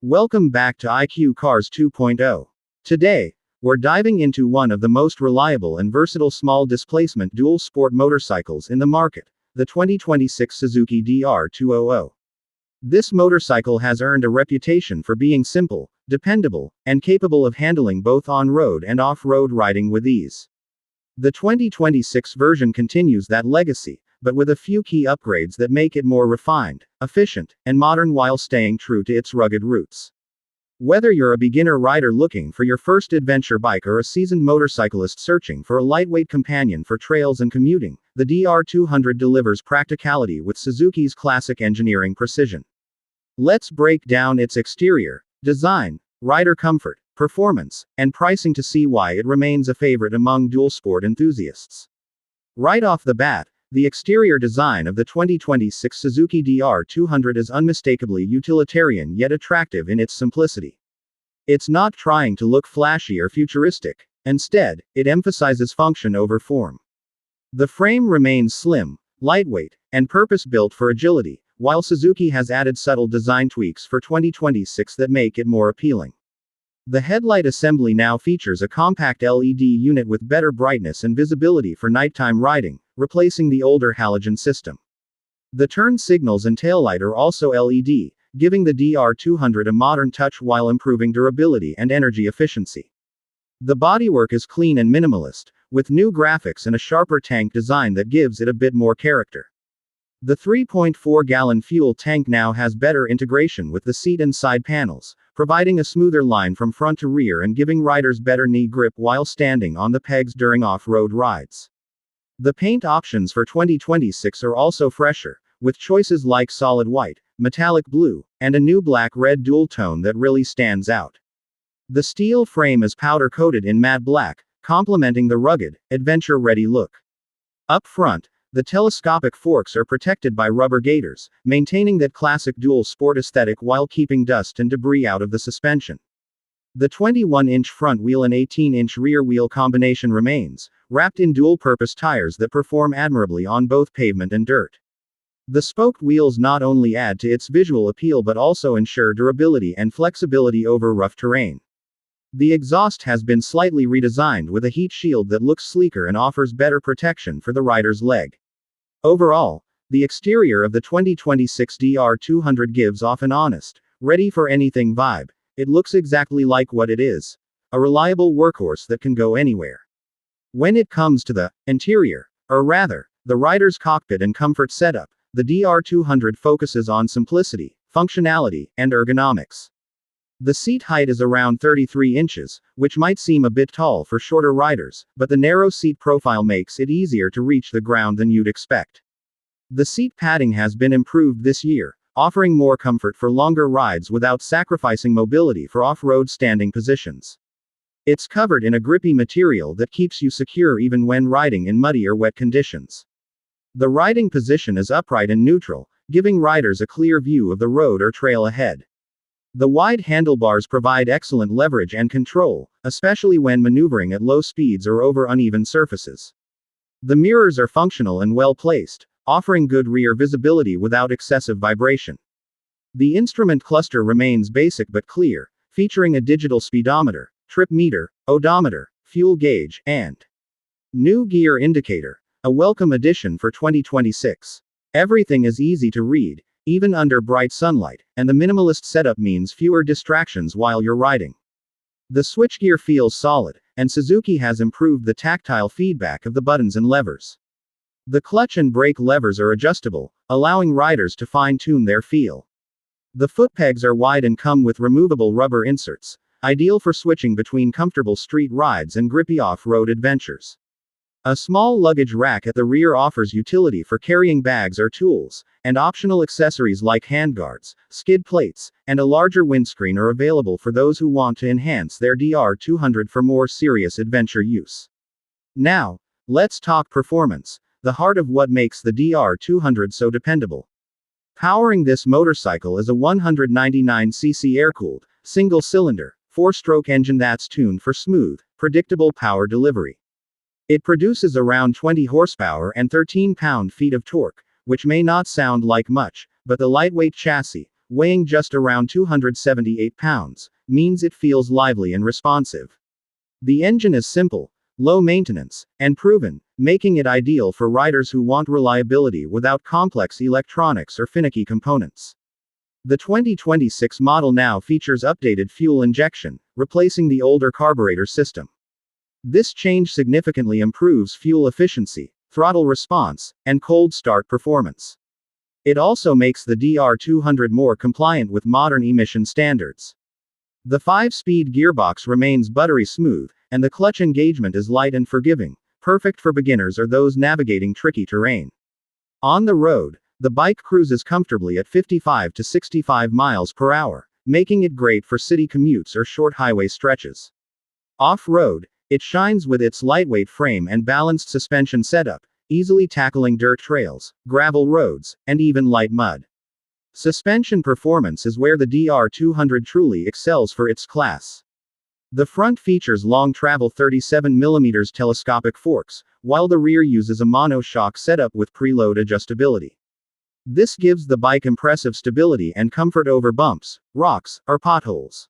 Welcome back to IQ Cars 2.0. Today, we're diving into one of the most reliable and versatile small displacement dual sport motorcycles in the market, the 2026 Suzuki DR200. This motorcycle has earned a reputation for being simple, dependable, and capable of handling both on-road and off-road riding with ease. The 2026 version continues that legacy, but with a few key upgrades that make it more refined, efficient, and modern while staying true to its rugged roots. Whether you're a beginner rider looking for your first adventure bike or a seasoned motorcyclist searching for a lightweight companion for trails and commuting, the DR200 delivers practicality with Suzuki's classic engineering precision. Let's break down its exterior, design, rider comfort, performance, and pricing to see why it remains a favorite among dual sport enthusiasts. Right off the bat, the exterior design of the 2026 Suzuki DR200 is unmistakably utilitarian yet attractive in its simplicity. It's not trying to look flashy or futuristic. Instead, it emphasizes function over form. The frame remains slim, lightweight, and purpose-built for agility, while Suzuki has added subtle design tweaks for 2026 that make it more appealing. The headlight assembly now features a compact LED unit with better brightness and visibility for nighttime riding, replacing the older halogen system. The turn signals and taillight are also LED, giving the DR200 a modern touch while improving durability and energy efficiency. The bodywork is clean and minimalist, with new graphics and a sharper tank design that gives it a bit more character. The 3.4-gallon fuel tank now has better integration with the seat and side panels, providing a smoother line from front to rear and giving riders better knee grip while standing on the pegs during off-road rides. The paint options for 2026 are also fresher, with choices like solid white, metallic blue, and a new black-red dual tone that really stands out. The steel frame is powder-coated in matte black, complementing the rugged, adventure-ready look. Up front, the telescopic forks are protected by rubber gaiters, maintaining that classic dual sport aesthetic while keeping dust and debris out of the suspension. The 21-inch front wheel and 18-inch rear wheel combination remains, wrapped in dual-purpose tires that perform admirably on both pavement and dirt. The spoked wheels not only add to its visual appeal but also ensure durability and flexibility over rough terrain. The exhaust has been slightly redesigned with a heat shield that looks sleeker and offers better protection for the rider's leg. Overall, the exterior of the 2026 DR200 gives off an honest, ready-for-anything vibe. It looks exactly like what it is: a reliable workhorse that can go anywhere. When it comes to the interior, or rather, the rider's cockpit and comfort setup, the DR200 focuses on simplicity, functionality, and ergonomics. The seat height is around 33 inches, which might seem a bit tall for shorter riders, but the narrow seat profile makes it easier to reach the ground than you'd expect. The seat padding has been improved this year, offering more comfort for longer rides without sacrificing mobility for off-road standing positions. It's covered in a grippy material that keeps you secure even when riding in muddy or wet conditions. The riding position is upright and neutral, giving riders a clear view of the road or trail ahead. The wide handlebars provide excellent leverage and control, especially when maneuvering at low speeds or over uneven surfaces. The mirrors are functional and well placed, offering good rear visibility without excessive vibration. The instrument cluster remains basic but clear, featuring a digital speedometer, trip meter, odometer, fuel gauge, and new gear indicator, a welcome addition for 2026. Everything is easy to read, even under bright sunlight, and the minimalist setup means fewer distractions while you're riding. The switchgear feels solid, and Suzuki has improved the tactile feedback of the buttons and levers. The clutch and brake levers are adjustable, allowing riders to fine-tune their feel. The foot pegs are wide and come with removable rubber inserts, ideal for switching between comfortable street rides and grippy off-road adventures. A small luggage rack at the rear offers utility for carrying bags or tools, and optional accessories like handguards, skid plates, and a larger windscreen are available for those who want to enhance their DR200 for more serious adventure use. Now, let's talk performance, the heart of what makes the DR200 so dependable. Powering this motorcycle is a 199cc air-cooled, single-cylinder, 4-stroke engine that's tuned for smooth, predictable power delivery. It produces around 20 horsepower and 13 pound-feet of torque, which may not sound like much, but the lightweight chassis, weighing just around 278 pounds, means it feels lively and responsive. The engine is simple, low maintenance, and proven, making it ideal for riders who want reliability without complex electronics or finicky components. The 2026 model now features updated fuel injection, replacing the older carburetor system. This change significantly improves fuel efficiency, throttle response, and cold start performance. It also makes the DR200 more compliant with modern emission standards. The 5-speed gearbox remains buttery smooth, and the clutch engagement is light and forgiving, perfect for beginners or those navigating tricky terrain. On the road, the bike cruises comfortably at 55 to 65 miles per hour, making it great for city commutes or short highway stretches. Off-road, it shines with its lightweight frame and balanced suspension setup, easily tackling dirt trails, gravel roads, and even light mud. Suspension performance is where the DR200 truly excels for its class. The front features long travel 37mm telescopic forks, while the rear uses a mono-shock setup with preload adjustability. This gives the bike impressive stability and comfort over bumps, rocks, or potholes.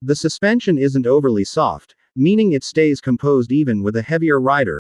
The suspension isn't overly soft, meaning it stays composed even with a heavier rider.